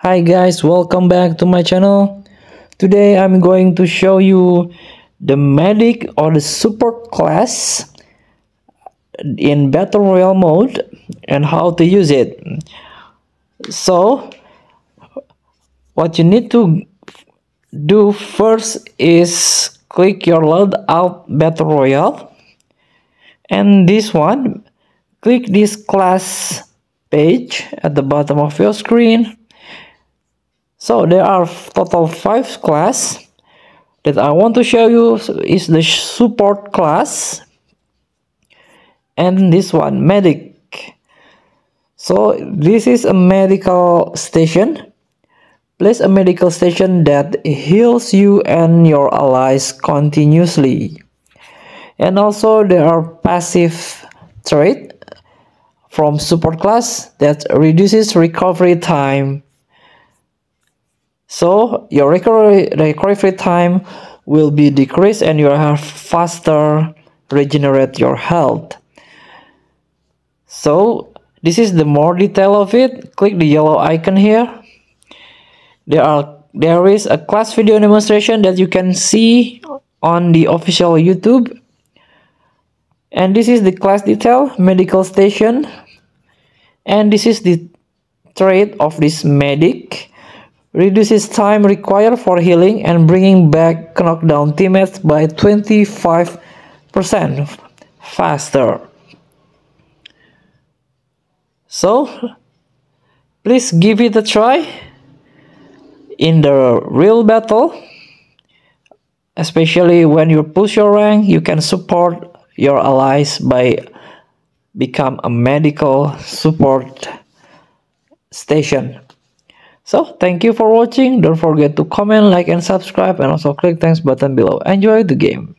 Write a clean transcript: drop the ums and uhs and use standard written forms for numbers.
Hi guys, welcome back to my channel. Today I'm going to show you the medic or the support class in Battle Royale mode and how to use it. So what you need to do first is click your loadout Battle Royale, and this one, click this class page at the bottom of your screen. So there are total 5 class that I want to show you. Is the support class and this one medic. So this is a medical station. Place a medical station that heals you and your allies continuously. And also there are passive trait from support class that reduces recovery time. So your recovery time will be decreased and you have faster regenerate your health. So this is the more detail of it. Click the yellow icon here. There is a class video demonstration that you can see on the official YouTube. And this is the class detail, medical station. And this is the trait of this medic. Reduces time required for healing and bringing back knockdown teammates by 25% faster. So please give it a try in the real battle. Especially when you push your rank, you can support your allies by become a medical support station. So thank you for watching. Don't forget to comment, like and subscribe, and also click thanks button below. Enjoy the game.